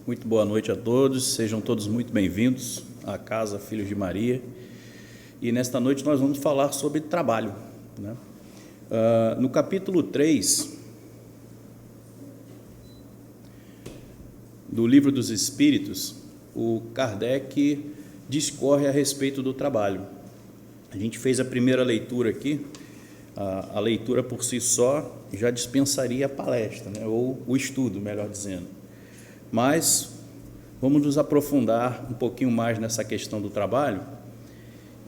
Muito boa noite a todos, sejam todos muito bem-vindos à Casa Filhos de Maria. E nesta noite nós vamos falar sobre trabalho, né? No capítulo 3 do Livro dos Espíritos, o Kardec discorre a respeito do trabalho. A gente fez a primeira leitura aqui, a leitura por si só já dispensaria a palestra, né? Ou o estudo, melhor dizendo. Mas vamos nos aprofundar um pouquinho mais nessa questão do trabalho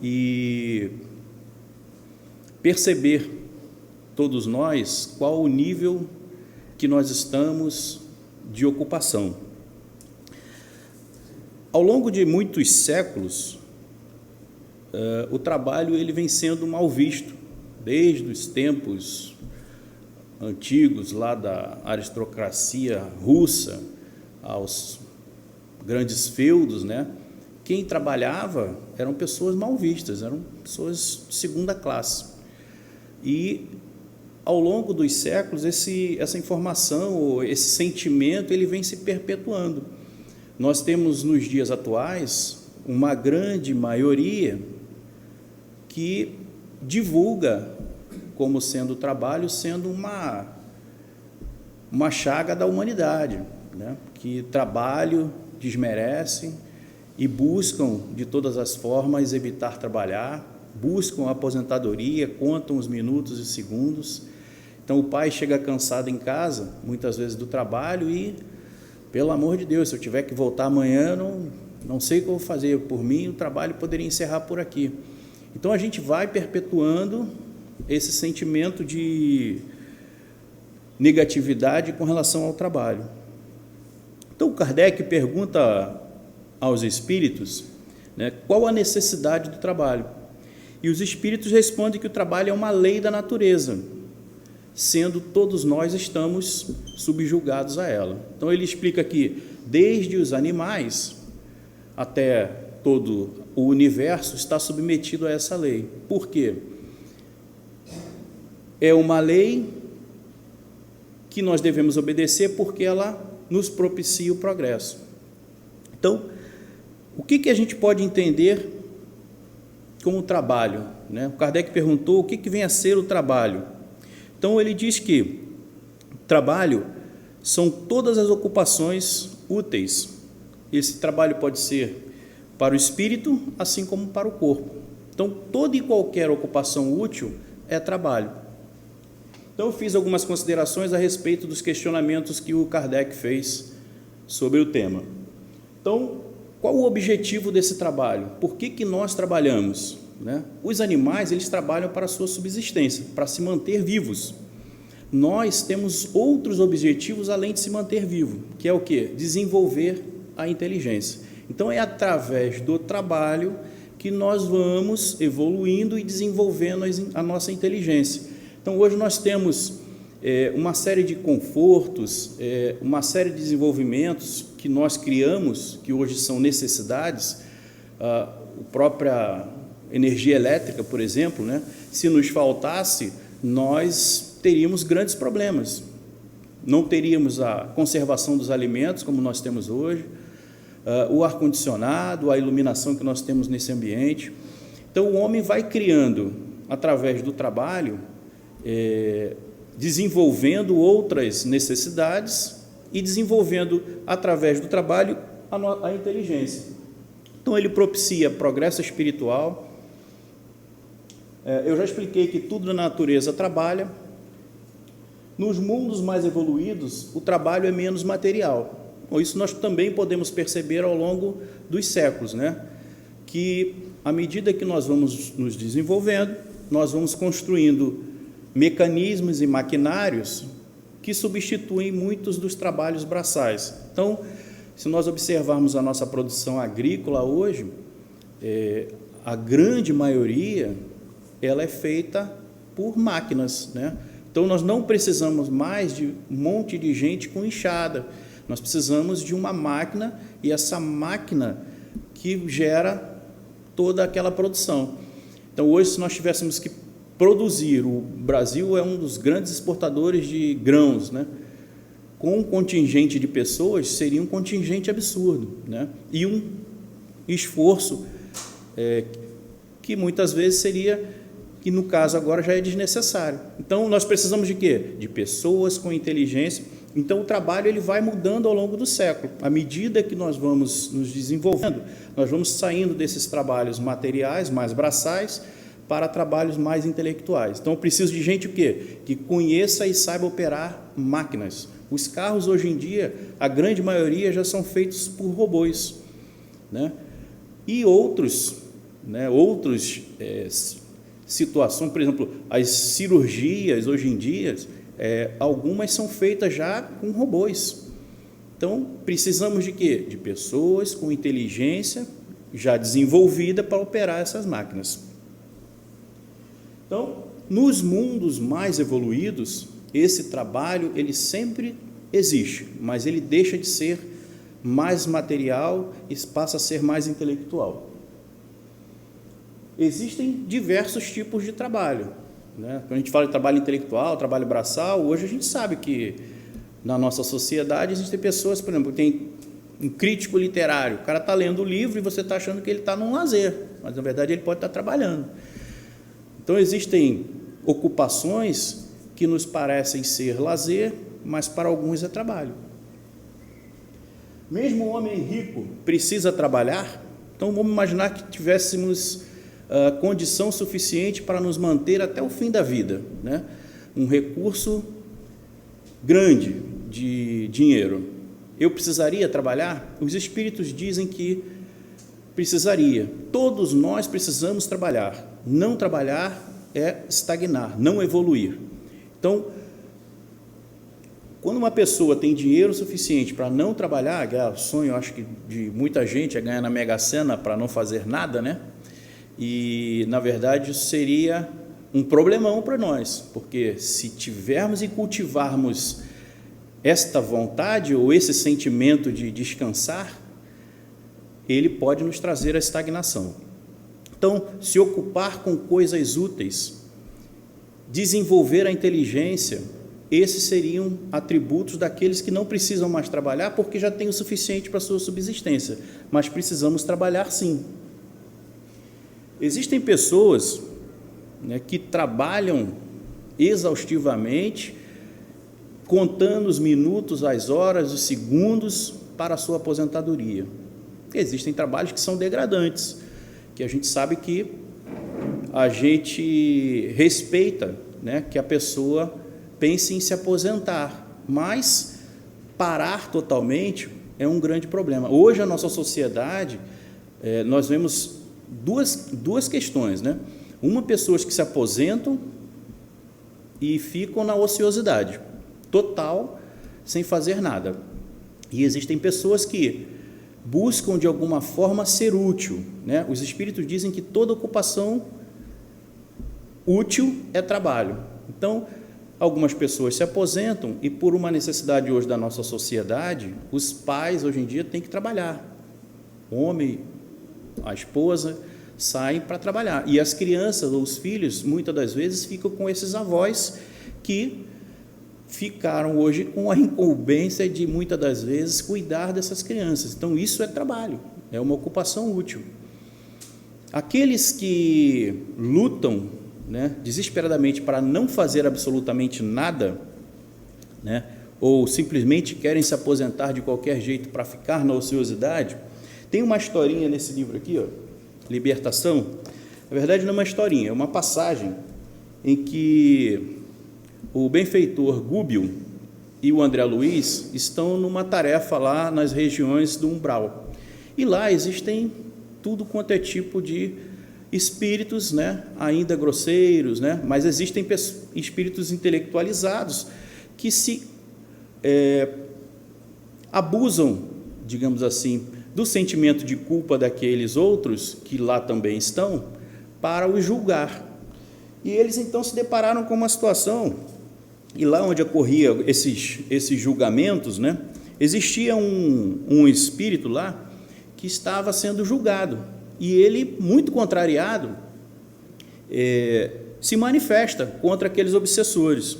e perceber, todos nós, qual o nível que nós estamos de ocupação. Ao longo de muitos séculos, o trabalho ele vem sendo mal visto, desde os tempos antigos, lá da aristocracia russa, aos grandes feudos, né? Quem trabalhava eram pessoas mal vistas, eram pessoas de segunda classe. E ao longo dos séculos essa informação, esse sentimento, ele vem se perpetuando. Nós temos nos dias atuais uma grande maioria que divulga como sendo o trabalho sendo uma chaga da humanidade, né? Que trabalho desmerecem e buscam de todas as formas evitar trabalhar, buscam a aposentadoria, contam os minutos e segundos. Então o pai chega cansado em casa, muitas vezes do trabalho, e pelo amor de Deus, se eu tiver que voltar amanhã, não sei o que eu vou fazer, por mim o trabalho poderia encerrar por aqui. Então a gente vai perpetuando esse sentimento de negatividade com relação ao trabalho. Então, Kardec pergunta aos espíritos, né, qual a necessidade do trabalho. E os espíritos respondem que o trabalho é uma lei da natureza, sendo todos nós estamos subjugados a ela. Então, ele explica que, desde os animais até todo o universo está submetido a essa lei. Por quê? É uma lei que nós devemos obedecer porque ela nos propicia o progresso. Então, o que a gente pode entender como trabalho, né? O Kardec perguntou o que vem a ser o trabalho. Então, ele diz que trabalho são todas as ocupações úteis. Esse trabalho pode ser para o espírito, assim como para o corpo. Então, toda e qualquer ocupação útil é trabalho. Então, eu fiz algumas considerações a respeito dos questionamentos que o Kardec fez sobre o tema. Então, qual o objetivo desse trabalho? Por que nós trabalhamos, né? Os animais, eles trabalham para a sua subsistência, para se manter vivos. Nós temos outros objetivos além de se manter vivo, que é o quê? Desenvolver a inteligência. Então, é através do trabalho que nós vamos evoluindo e desenvolvendo a nossa inteligência. Então, hoje nós temos uma série de confortos, uma série de desenvolvimentos que nós criamos, que hoje são necessidades, a própria energia elétrica, por exemplo, né? Se nos faltasse, nós teríamos grandes problemas. Não teríamos a conservação dos alimentos, como nós temos hoje, o ar-condicionado, a iluminação que nós temos nesse ambiente. Então, o homem vai criando, através do trabalho, desenvolvendo outras necessidades e desenvolvendo, através do trabalho, a inteligência. Então, ele propicia progresso espiritual. Eu já expliquei que tudo na natureza trabalha. Nos mundos mais evoluídos, o trabalho é menos material. Isso nós também podemos perceber ao longo dos séculos, né? Que, à medida que nós vamos nos desenvolvendo, nós vamos construindo mecanismos e maquinários que substituem muitos dos trabalhos braçais. Então, se nós observarmos a nossa produção agrícola hoje, a grande maioria ela é feita por máquinas, né? Então, nós não precisamos mais de um monte de gente com enxada, nós precisamos de uma máquina, e essa máquina que gera toda aquela produção. Então, hoje, se nós tivéssemos que produzir, o Brasil é um dos grandes exportadores de grãos, né? com um contingente de pessoas, seria um contingente absurdo, né? E um esforço que muitas vezes seria, que no caso agora já é desnecessário. Então, nós precisamos de quê? De pessoas com inteligência. Então, o trabalho ele vai mudando ao longo do século. À medida que nós vamos nos desenvolvendo, nós vamos saindo desses trabalhos materiais, mais braçais, para trabalhos mais intelectuais. Então, eu preciso de gente o quê? Que conheça e saiba operar máquinas. Os carros, hoje em dia, a grande maioria já são feitos por robôs, né? E outros situações, por exemplo, as cirurgias, hoje em dia, algumas são feitas já com robôs. Então, precisamos de quê? De pessoas com inteligência já desenvolvida para operar essas máquinas. Então, nos mundos mais evoluídos, esse trabalho ele sempre existe, mas ele deixa de ser mais material e passa a ser mais intelectual. Existem diversos tipos de trabalho, né? Quando a gente fala de trabalho intelectual, trabalho braçal, hoje a gente sabe que na nossa sociedade existem pessoas, por exemplo, tem um crítico literário, o cara está lendo o livro e você está achando que ele está num lazer, mas na verdade ele pode estar trabalhando. Então existem ocupações que nos parecem ser lazer, mas para alguns é trabalho. Mesmo o homem rico precisa trabalhar, então vamos imaginar que tivéssemos condição suficiente para nos manter até o fim da vida, né? Um recurso grande de dinheiro. Eu precisaria trabalhar? Os espíritos dizem que precisaria. Todos nós precisamos trabalhar. Não trabalhar é estagnar, não evoluir. Então, quando uma pessoa tem dinheiro suficiente para não trabalhar, que é o sonho, acho que de muita gente é ganhar na Mega Sena para não fazer nada, né? E, na verdade, isso seria um problemão para nós, porque se tivermos e cultivarmos esta vontade ou esse sentimento de descansar, ele pode nos trazer a estagnação. Então, se ocupar com coisas úteis, desenvolver a inteligência, esses seriam atributos daqueles que não precisam mais trabalhar porque já têm o suficiente para a sua subsistência, mas precisamos trabalhar sim. Existem pessoas, né, que trabalham exaustivamente, contando os minutos, as horas, os segundos para a sua aposentadoria. Existem trabalhos que são degradantes, que a gente sabe que a gente respeita, né, que a pessoa pense em se aposentar, mas parar totalmente é um grande problema. Hoje, a nossa sociedade, nós vemos duas questões, né? Uma, pessoas que se aposentam e ficam na ociosidade total, sem fazer nada. E existem pessoas que buscam de alguma forma ser útil, né? Os espíritos dizem que toda ocupação útil é trabalho. Então, algumas pessoas se aposentam e, por uma necessidade hoje da nossa sociedade, os pais hoje em dia têm que trabalhar. O homem, a esposa, saem para trabalhar. E as crianças ou os filhos, muitas das vezes, ficam com esses avós que ficaram hoje com a incumbência de, muitas das vezes, cuidar dessas crianças. Então, isso é trabalho, é uma ocupação útil. Aqueles que lutam, né, desesperadamente para não fazer absolutamente nada, né, ou simplesmente querem se aposentar de qualquer jeito para ficar na ociosidade, tem uma historinha nesse livro aqui, ó, Libertação. Na verdade, não é uma historinha, é uma passagem em que o benfeitor Gúbio e o André Luiz estão numa tarefa lá nas regiões do umbral. E lá existem tudo quanto é tipo de espíritos, né, ainda grosseiros, né, mas existem espíritos intelectualizados que se abusam, digamos assim, do sentimento de culpa daqueles outros que lá também estão, para os julgar. E eles então se depararam com uma situação, e lá onde ocorria esses julgamentos, né, existia um espírito lá que estava sendo julgado, e ele, muito contrariado, se manifesta contra aqueles obsessores.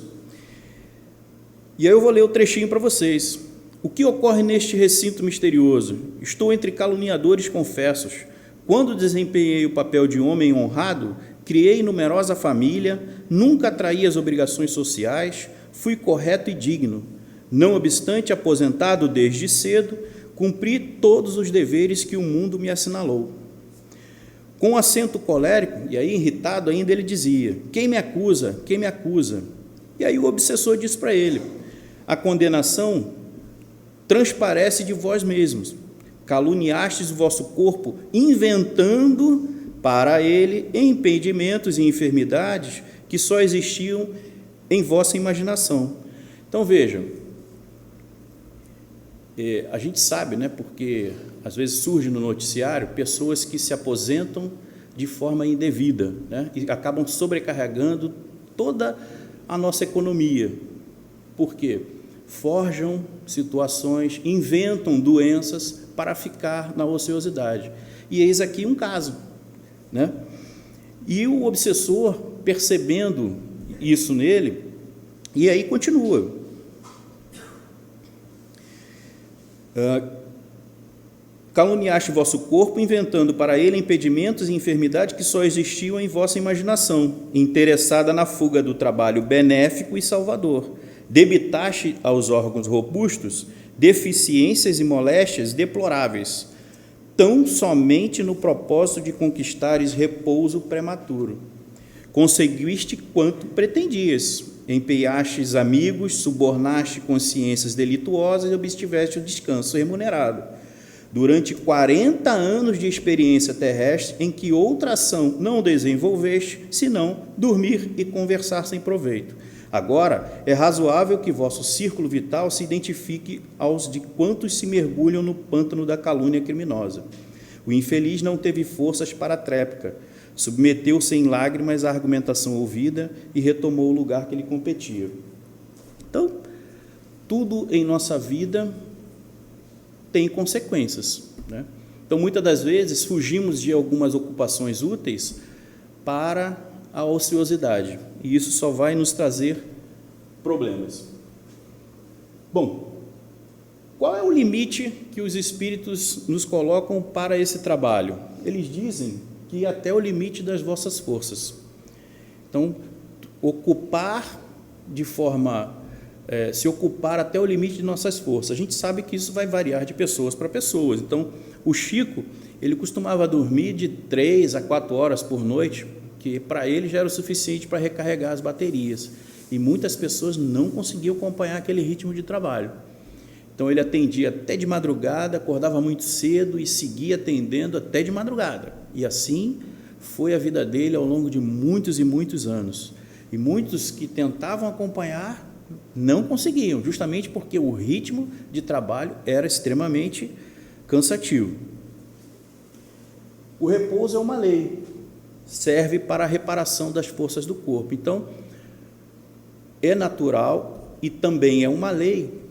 E aí eu vou ler o trechinho para vocês. O que ocorre neste recinto misterioso? Estou entre caluniadores confessos. Quando desempenhei o papel de homem honrado, criei numerosa família, nunca traí as obrigações sociais, fui correto e digno. Não obstante, aposentado desde cedo, cumpri todos os deveres que o mundo me assinalou. Com acento colérico, e aí irritado ainda, ele dizia: quem me acusa? Quem me acusa? E aí o obsessor disse para ele: a condenação transparece de vós mesmos. Caluniastes o vosso corpo, inventando para ele impedimentos e enfermidades que só existiam em vossa imaginação. Então, vejam, a gente sabe, né, porque às vezes surge no noticiário pessoas que se aposentam de forma indevida, né, e acabam sobrecarregando toda a nossa economia. Por quê? Forjam situações, inventam doenças para ficar na ociosidade. E eis aqui um caso, né? E o obsessor, percebendo isso nele, e aí continua. Caluniaste vosso corpo, inventando para ele impedimentos e enfermidades que só existiam em vossa imaginação, interessada na fuga do trabalho benéfico e salvador. Debitaste aos órgãos robustos deficiências e moléstias deploráveis, tão somente no propósito de conquistares repouso prematuro. Conseguiste quanto pretendias, empenhastes amigos, subornaste consciências delituosas e obstiveste o descanso remunerado. Durante 40 anos de experiência terrestre, em que outra ação não desenvolveste, senão dormir e conversar sem proveito. Agora, é razoável que vosso círculo vital se identifique aos de quantos se mergulham no pântano da calúnia criminosa. O infeliz não teve forças para a tréplica, submeteu-se em lágrimas à argumentação ouvida e retomou o lugar que lhe competia. Então, tudo em nossa vida tem consequências, né? Então, muitas das vezes, fugimos de algumas ocupações úteis para a ociosidade, e isso só vai nos trazer problemas. Bom, qual é o limite que os espíritos nos colocam para esse trabalho? Eles dizem que até o limite das vossas forças. Então, se ocupar até o limite de nossas forças. A gente sabe que isso vai variar de pessoas para pessoas. Então, o Chico, ele costumava dormir de 3 a 4 horas por noite, que para ele já era o suficiente para recarregar as baterias. E muitas pessoas não conseguiam acompanhar aquele ritmo de trabalho. Então, ele atendia até de madrugada, acordava muito cedo e seguia atendendo até de madrugada. E assim foi a vida dele ao longo de muitos e muitos anos. E muitos que tentavam acompanhar não conseguiam, justamente porque o ritmo de trabalho era extremamente cansativo. O repouso é uma lei, serve para a reparação das forças do corpo. Então, é natural e também é uma lei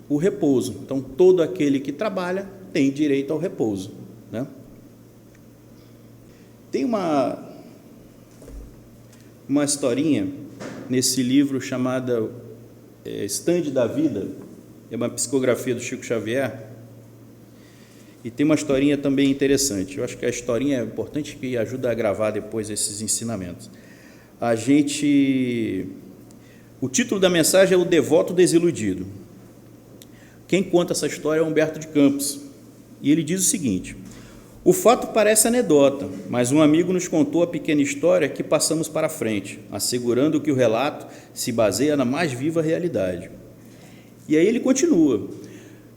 o repouso. Então, todo aquele que trabalha tem direito ao repouso, né? Tem uma historinha nesse livro chamada Estande da Vida, é uma psicografia do Chico Xavier, e tem uma historinha também interessante. Eu acho que a historinha é importante, que ajuda a gravar depois esses ensinamentos. O título da mensagem é O Devoto Desiludido. Quem conta essa história é Humberto de Campos, e ele diz o seguinte: o fato parece anedota, mas um amigo nos contou a pequena história que passamos para frente, assegurando que o relato se baseia na mais viva realidade. E aí ele continua.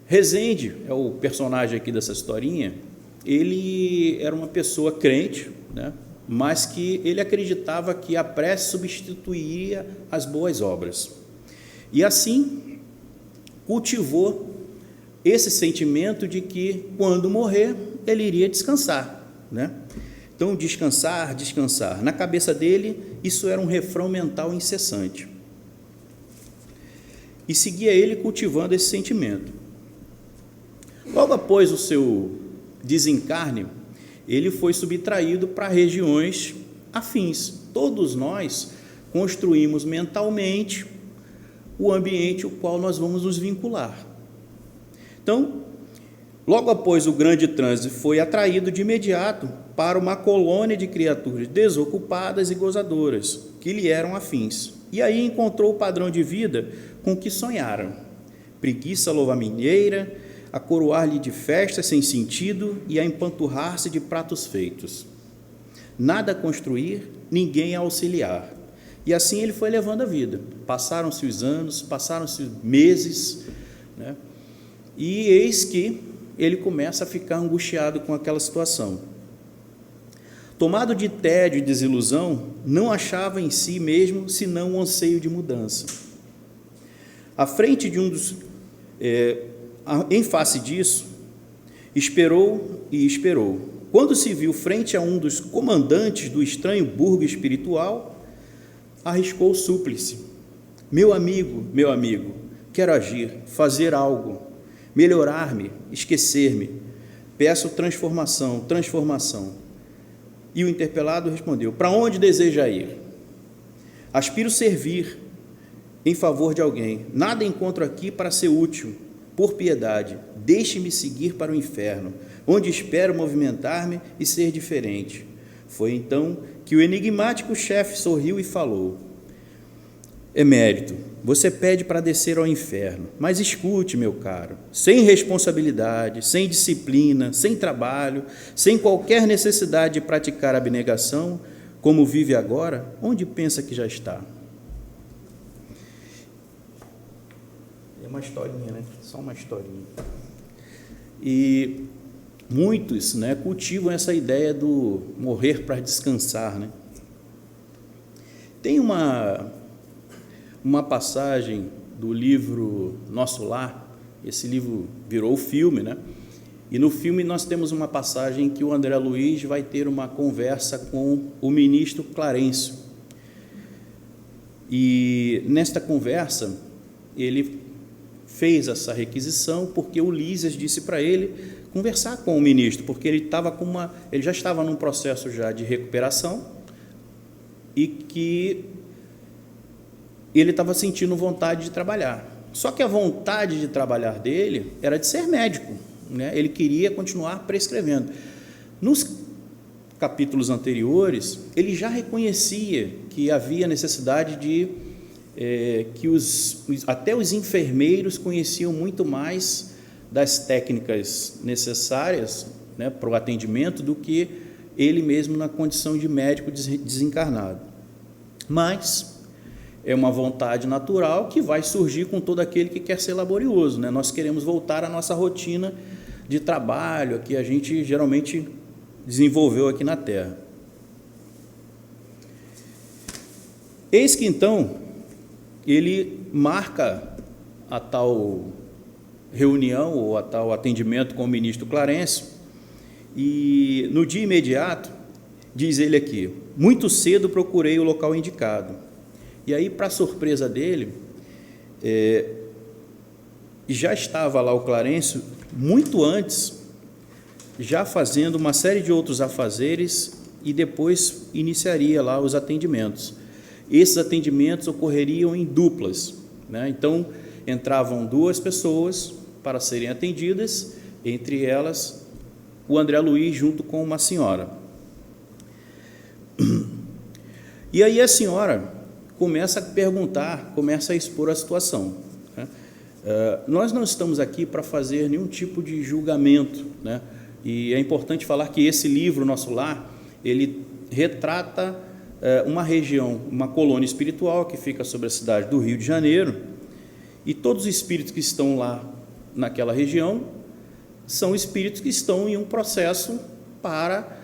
Rezende, é o personagem aqui dessa historinha, ele era uma pessoa crente, né, mas que ele acreditava que a prece substituía as boas obras. E assim cultivou esse sentimento de que, quando morrer, ele iria descansar, né? Então, descansar, descansar. Na cabeça dele, isso era um refrão mental incessante. E seguia ele cultivando esse sentimento. Logo após o seu desencarne, ele foi subtraído para regiões afins. Todos nós construímos mentalmente o ambiente ao qual nós vamos nos vincular. Então, logo após o grande trânsito, foi atraído de imediato para uma colônia de criaturas desocupadas e gozadoras, que lhe eram afins. E aí encontrou o padrão de vida com que sonharam. Preguiça louva-mineira, a coroar-lhe de festas sem sentido e a empanturrar-se de pratos feitos. Nada a construir, ninguém a auxiliar. E assim ele foi levando a vida. Passaram-se os anos, passaram-se meses, né? E eis que ele começa a ficar angustiado com aquela situação. Tomado de tédio e desilusão, não achava em si mesmo senão um anseio de mudança. À frente de em face disso, esperou e esperou. Quando se viu frente a um dos comandantes do estranho burgo espiritual, arriscou o súplice: meu amigo, quero agir, fazer algo, melhorar-me, esquecer-me, peço transformação. E o interpelado respondeu: para onde deseja ir? Aspiro servir em favor de alguém, nada encontro aqui para ser útil, por piedade, deixe-me seguir para o inferno, onde espero movimentar-me e ser diferente. Foi então que o enigmático chefe sorriu e falou: emérito, você pede para descer ao inferno, mas escute, meu caro, sem responsabilidade, sem disciplina, sem trabalho, sem qualquer necessidade de praticar abnegação, como vive agora, onde pensa que já está? É uma historinha, né? Só uma historinha. E muitos, né, cultivam essa ideia do morrer para descansar, né? Tem uma passagem do livro Nosso Lar. Esse livro virou filme, né? E no filme nós temos uma passagem que o André Luiz vai ter uma conversa com o ministro Clarencio. E nesta conversa ele fez essa requisição porque o Lísias disse para ele conversar com o ministro, porque ele já estava num processo já de recuperação e que ele estava sentindo vontade de trabalhar. Só que a vontade de trabalhar dele era de ser médico, né? Ele queria continuar prescrevendo. Nos capítulos anteriores, ele já reconhecia que havia necessidade de que até os enfermeiros conheciam muito mais das técnicas necessárias, né, para o atendimento do que ele mesmo na condição de médico desencarnado. Mas é uma vontade natural que vai surgir com todo aquele que quer ser laborioso, né? Nós queremos voltar à nossa rotina de trabalho que a gente geralmente desenvolveu aqui na Terra. Eis que então ele marca a tal reunião ou a tal atendimento com o ministro Clarencio, e no dia imediato, diz ele aqui, muito cedo procurei o local indicado. E aí, para surpresa dele, já estava lá o Clarencio muito antes, já fazendo uma série de outros afazeres, e depois iniciaria lá os atendimentos. Esses atendimentos ocorreriam em duplas, né? Então, entravam duas pessoas para serem atendidas, entre elas o André Luiz junto com uma senhora. E aí a senhora começa a perguntar, começa a expor a situação, né? Nós não estamos aqui para fazer nenhum tipo de julgamento, né? E é importante falar que esse livro, Nosso Lar, ele retrata uma região, uma colônia espiritual que fica sobre a cidade do Rio de Janeiro, e todos os espíritos que estão lá naquela região são espíritos que estão em um processo para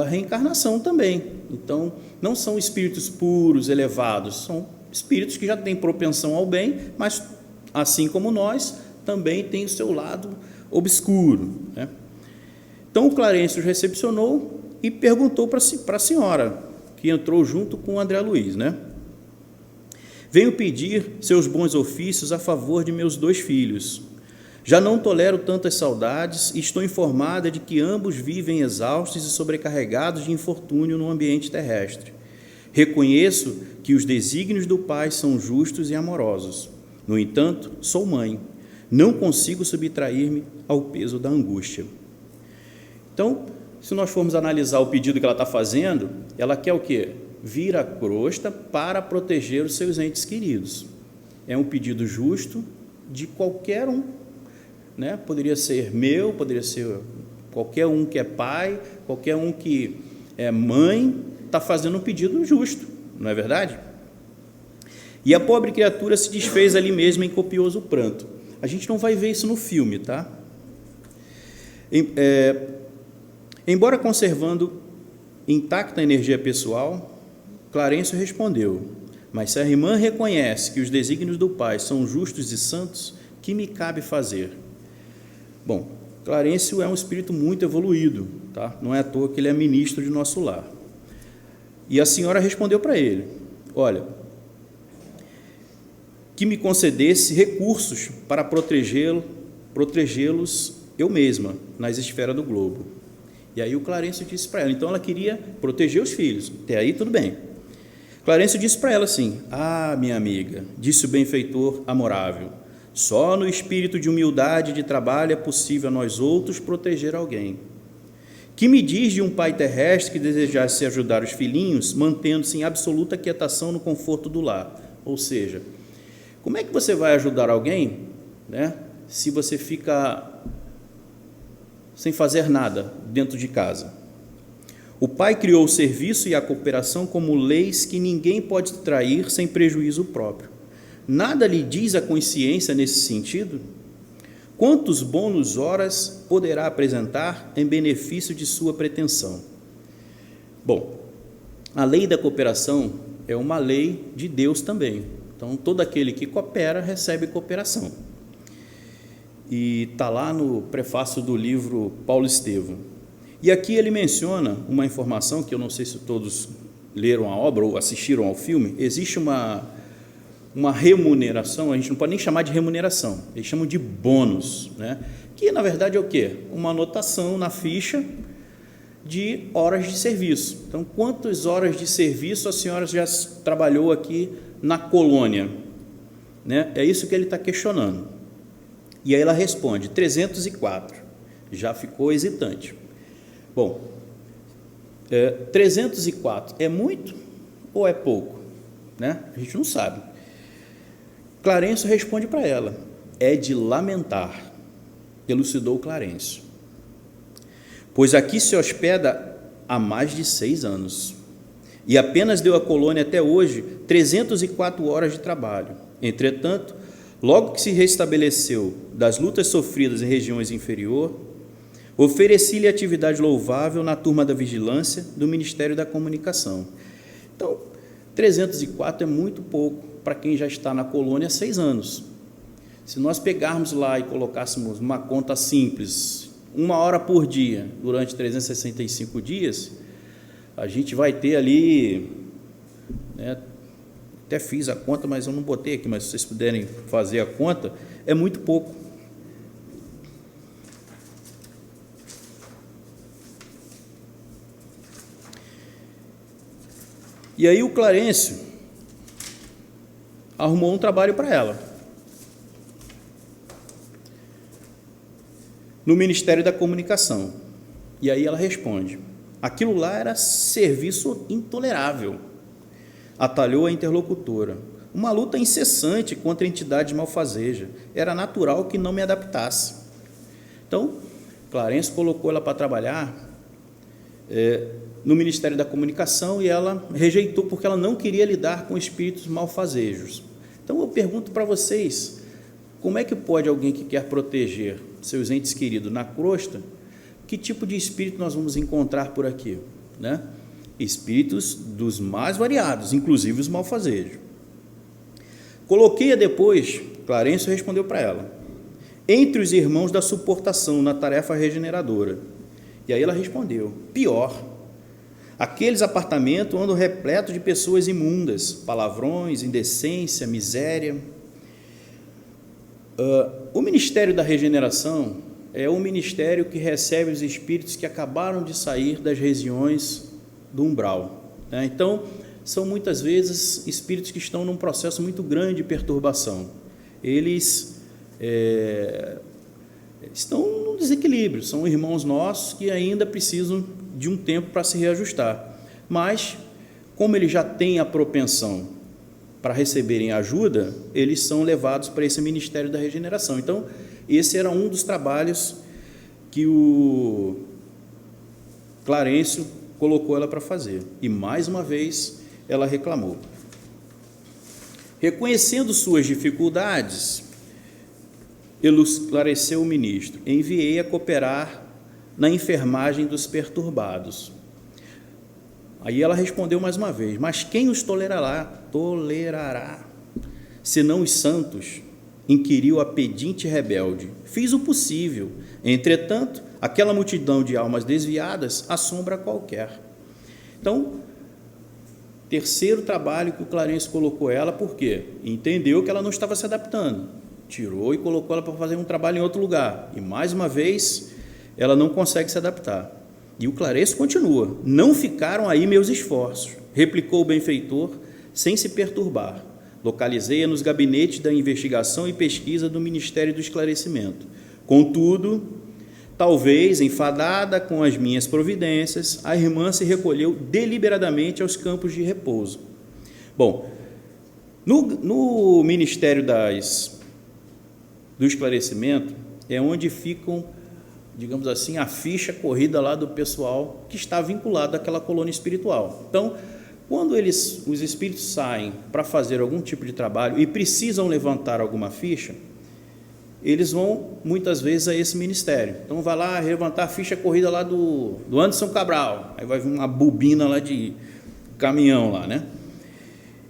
reencarnação também. Então, não são espíritos puros, elevados, são espíritos que já têm propensão ao bem, mas, assim como nós, também têm o seu lado obscuro, né? Então, o Clarencio recepcionou e perguntou para a senhora, que entrou junto com o André Luiz, né? Venho pedir seus bons ofícios a favor de meus 2 filhos. Já não tolero tantas saudades e estou informada de que ambos vivem exaustos e sobrecarregados de infortúnio no ambiente terrestre. Reconheço que os desígnios do Pai são justos e amorosos. No entanto, sou mãe, não consigo subtrair-me ao peso da angústia. Então, se nós formos analisar o pedido que ela está fazendo, ela quer o quê? Vir à crosta para proteger os seus entes queridos. É um pedido justo de qualquer um, né? Poderia ser meu, poderia ser qualquer um que é pai, qualquer um que é mãe, está fazendo um pedido justo, não é verdade? E a pobre criatura se desfez ali mesmo em copioso pranto. A gente não vai ver isso no filme, tá? Embora conservando intacta a energia pessoal, Clarencio respondeu: mas se a irmã reconhece que os desígnios do Pai são justos e santos, que me cabe fazer? Bom, Clarencio é um espírito muito evoluído, tá? Não é à toa que ele é ministro de nosso lar. E a senhora respondeu para ele: olha, que me concedesse recursos para protegê-los eu mesma, nas esferas do globo. E aí o Clarencio disse para ela, então ela queria proteger os filhos, até aí tudo bem. Clarencio disse para ela assim: ah, minha amiga, disse o benfeitor amorável, só no espírito de humildade e de trabalho é possível a nós outros proteger alguém. Que me diz de um pai terrestre que desejasse ajudar os filhinhos, mantendo-se em absoluta quietação no conforto do lar? Ou seja, como é que você vai ajudar alguém, né, se você fica sem fazer nada dentro de casa? O Pai criou o serviço e a cooperação como leis que ninguém pode trair sem prejuízo próprio. Nada lhe diz a consciência nesse sentido? Quantos bônus horas poderá apresentar em benefício de sua pretensão? Bom, a lei da cooperação é uma lei de Deus também. Então, todo aquele que coopera recebe cooperação. E está lá no prefácio do livro Paulo Estevam. E aqui ele menciona uma informação que eu não sei se todos leram a obra ou assistiram ao filme. Existe uma remuneração, a gente não pode nem chamar de remuneração, eles chamam de bônus, né? Que na verdade é o quê? Uma anotação na ficha de horas de serviço. Então, quantas horas de serviço a senhora já trabalhou aqui na colônia, né? É isso que ele está questionando. E aí ela responde: 304. Já ficou hesitante. Bom, 304 é muito ou é pouco, né? A gente não sabe. Clarencio responde para ela: é de lamentar, elucidou Clarencio, pois aqui se hospeda há mais de 6 anos e apenas deu à colônia até hoje 304 horas de trabalho. Entretanto, logo que se restabeleceu das lutas sofridas em regiões inferiores, ofereci-lhe atividade louvável na turma da vigilância do Ministério da Comunicação. Então, 304 é muito pouco para quem já está na colônia há 6 anos. Se nós pegarmos lá e colocássemos uma conta simples, 1 hora por dia, durante 365 dias, a gente vai ter ali, né, até fiz a conta, mas eu não botei aqui, mas se vocês puderem fazer a conta, é muito pouco. E aí o Clarencio arrumou um trabalho para ela no Ministério da Comunicação. E aí ela responde: aquilo lá era serviço intolerável. Atalhou a interlocutora: uma luta incessante contra a entidade malfazeja. Era natural que não me adaptasse. Então, Clarencio colocou ela para trabalhar no Ministério da Comunicação e ela rejeitou porque ela não queria lidar com espíritos malfazejos. Então eu pergunto para vocês, como é que pode alguém que quer proteger seus entes queridos na crosta, que tipo de espírito nós vamos encontrar por aqui, né? Espíritos dos mais variados, inclusive os malfazejos. Coloquei-a depois, Clarencio respondeu para ela, entre os irmãos da suportação na tarefa regeneradora. E aí ela respondeu: pior, aqueles apartamentos andam repletos de pessoas imundas, palavrões, indecência, miséria. O Ministério da Regeneração é um ministério que recebe os espíritos que acabaram de sair das regiões do umbral, né? Então, são muitas vezes espíritos que estão num processo muito grande de perturbação. eles estão num desequilíbrio, são irmãos nossos que ainda precisam de um tempo para se reajustar, mas como eles já têm a propensão para receberem ajuda, eles são levados para esse ministério da regeneração. Então, esse era um dos trabalhos que o Clarencio colocou ela para fazer, e mais uma vez ela reclamou. Reconhecendo suas dificuldades, ele esclareceu o ministro: enviei a cooperar na enfermagem dos perturbados. Aí ela respondeu mais uma vez: mas quem os tolerará, senão os santos? Inquiriu a pedinte rebelde. Fiz o possível, entretanto, aquela multidão de almas desviadas assombra qualquer. Então, terceiro trabalho que o Clarencio colocou ela, por quê? Entendeu que ela não estava se adaptando, tirou e colocou ela para fazer um trabalho em outro lugar, e mais uma vez ela não consegue se adaptar. E o Clarencio continua: não ficaram aí meus esforços, replicou o benfeitor sem se perturbar. Localizei-a nos gabinetes da investigação e pesquisa do Ministério do Esclarecimento. Contudo, talvez, enfadada com as minhas providências, a irmã se recolheu deliberadamente aos campos de repouso. Bom, no Ministério do Esclarecimento é onde ficam, digamos assim, a ficha corrida lá do pessoal que está vinculado àquela colônia espiritual. Então, quando os espíritos saem para fazer algum tipo de trabalho e precisam levantar alguma ficha, eles vão muitas vezes a esse ministério. Então vai lá levantar a ficha corrida lá do Anderson Cabral, aí vai vir uma bobina lá de caminhão lá, né?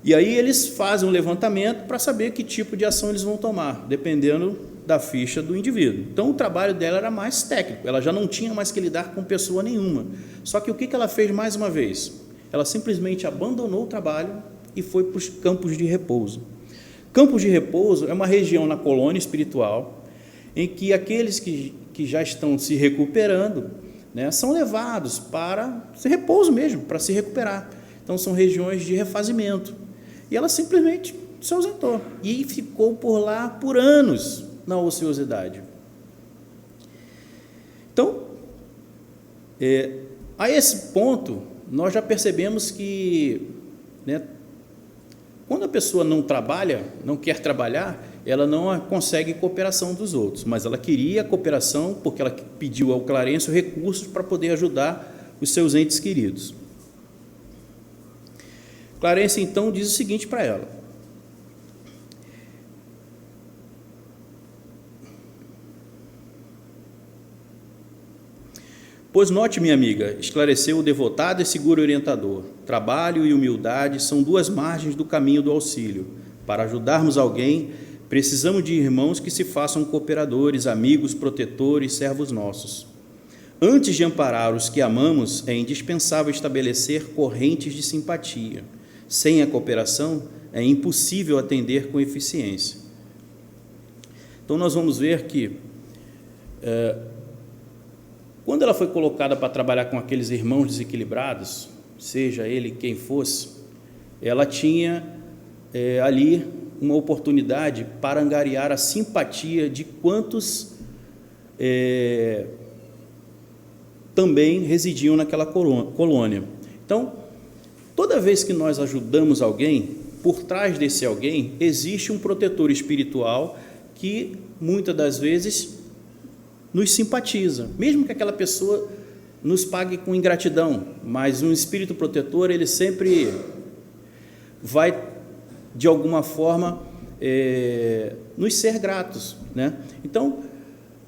E aí eles fazem um levantamento para saber que tipo de ação eles vão tomar, dependendo da ficha do indivíduo. Então o trabalho dela era mais técnico, ela já não tinha mais que lidar com pessoa nenhuma. Só que o que ela fez mais uma vez? Ela simplesmente abandonou o trabalho e foi para os campos de repouso. Campos de repouso é uma região na colônia espiritual em que aqueles que já estão se recuperando, né, são levados para esse repouso mesmo, para se recuperar. Então são regiões de refazimento. E ela simplesmente se ausentou e ficou por lá por anos na ociosidade. Então, a esse ponto, nós já percebemos que, né, quando a pessoa não trabalha, não quer trabalhar, ela não consegue cooperação dos outros, mas ela queria a cooperação porque ela pediu ao Clarencio recursos para poder ajudar os seus entes queridos. Clarencio, então, diz o seguinte para ela: pois note, minha amiga, esclareceu o devotado e seguro orientador, trabalho e humildade são duas margens do caminho do auxílio. Para ajudarmos alguém, precisamos de irmãos que se façam cooperadores, amigos, protetores, servos nossos. Antes de amparar os que amamos, é indispensável estabelecer correntes de simpatia. Sem a cooperação, é impossível atender com eficiência. Então, nós vamos ver que quando ela foi colocada para trabalhar com aqueles irmãos desequilibrados, seja ele quem fosse, ela tinha ali uma oportunidade para angariar a simpatia de quantos também residiam naquela colônia. Então, toda vez que nós ajudamos alguém, por trás desse alguém existe um protetor espiritual que muitas das vezes nos simpatiza, mesmo que aquela pessoa nos pague com ingratidão, mas um espírito protetor, ele sempre vai, de alguma forma, nos ser gratos, né? Então,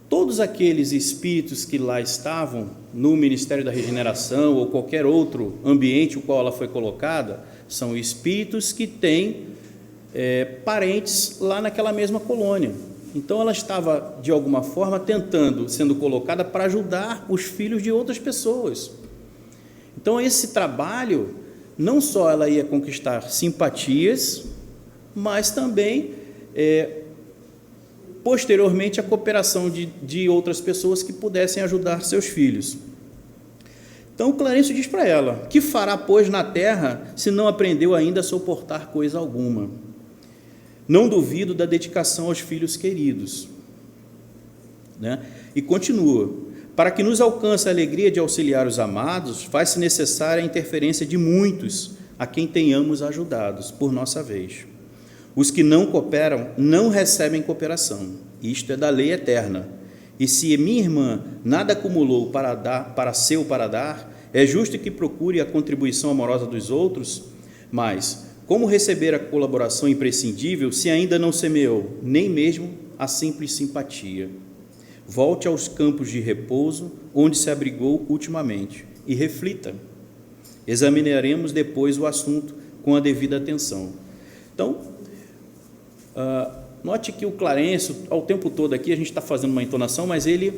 todos aqueles espíritos que lá estavam, no Ministério da Regeneração ou qualquer outro ambiente no qual ela foi colocada, são espíritos que têm parentes lá naquela mesma colônia. Então, ela estava, de alguma forma, sendo colocada para ajudar os filhos de outras pessoas. Então, esse trabalho, não só ela ia conquistar simpatias, mas também, posteriormente, a cooperação de outras pessoas que pudessem ajudar seus filhos. Então, o Clarencio diz para ela: que fará, pois, na terra, se não aprendeu ainda a suportar coisa alguma? Não duvido da dedicação aos filhos queridos, né? E continua: para que nos alcance a alegria de auxiliar os amados, faz-se necessária a interferência de muitos a quem tenhamos ajudados por nossa vez. Os que não cooperam não recebem cooperação. Isto é da lei eterna. E se minha irmã nada acumulou para dar, é justo que procure a contribuição amorosa dos outros, mas como receber a colaboração imprescindível se ainda não semeou nem mesmo a simples simpatia? Volte aos campos de repouso onde se abrigou ultimamente e reflita. Examinaremos depois o assunto com a devida atenção. Então, note que o Clarencio, ao tempo todo aqui, a gente está fazendo uma entonação, mas ele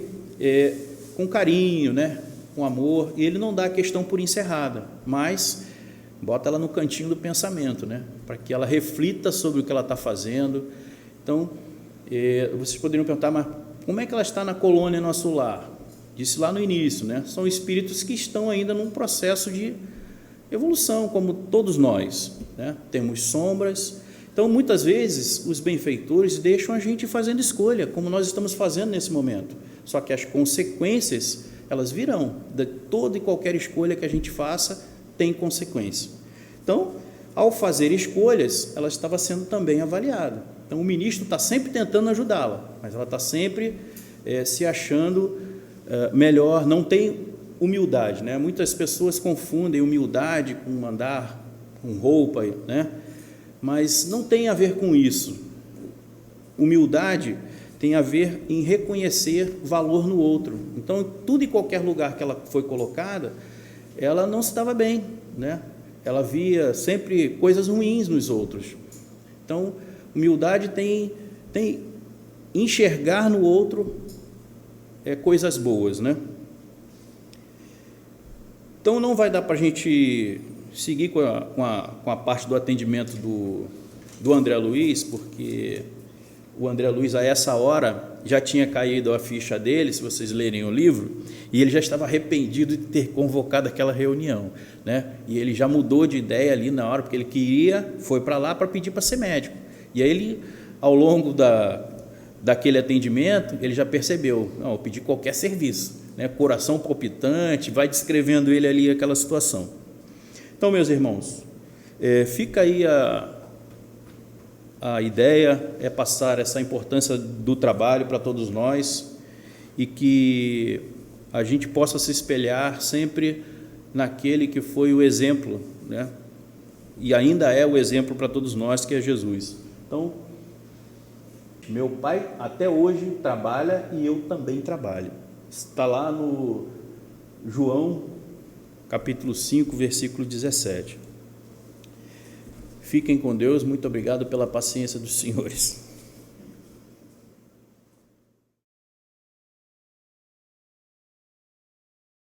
com carinho, né, com amor, e ele não dá a questão por encerrada, mas bota ela no cantinho do pensamento, né, para que ela reflita sobre o que ela está fazendo. Então, vocês poderiam perguntar, mas como é que ela está na colônia Nosso Lar? Disse lá no início, né, são espíritos que estão ainda num processo de evolução, como todos nós, né, temos sombras. Então, muitas vezes, os benfeitores deixam a gente fazendo escolha, como nós estamos fazendo nesse momento. Só que as consequências, elas virão. De toda e qualquer escolha que a gente faça, tem consequência. Então, ao fazer escolhas, ela estava sendo também avaliada. Então, o ministro está sempre tentando ajudá-la, mas ela está sempre se achando melhor, não tem humildade, né? Muitas pessoas confundem humildade com andar com roupa, né? Mas não tem a ver com isso. Humildade tem a ver em reconhecer valor no outro. Então, tudo e qualquer lugar que ela foi colocada, ela não se dava bem, né? Ela via sempre coisas ruins nos outros. Então, humildade tem enxergar no outro coisas boas, né? Então, não vai dar para a gente seguir com a parte do atendimento do André Luiz, porque o André Luiz, a essa hora, já tinha caído a ficha dele, se vocês lerem o livro, e ele já estava arrependido de ter convocado aquela reunião, né? E ele já mudou de ideia ali na hora, porque ele foi para lá para pedir para ser médico. E aí ele, ao longo daquele atendimento, ele já percebeu, não, eu pedi qualquer serviço, né? Coração palpitante, vai descrevendo ele ali aquela situação. Então, meus irmãos, fica aí a ideia, passar essa importância do trabalho para todos nós e que a gente possa se espelhar sempre naquele que foi o exemplo, né? E ainda é o exemplo para todos nós, que é Jesus. Então, meu pai até hoje trabalha e eu também trabalho. Está lá no João capítulo 5, versículo 17. Fiquem com Deus, muito obrigado pela paciência dos senhores.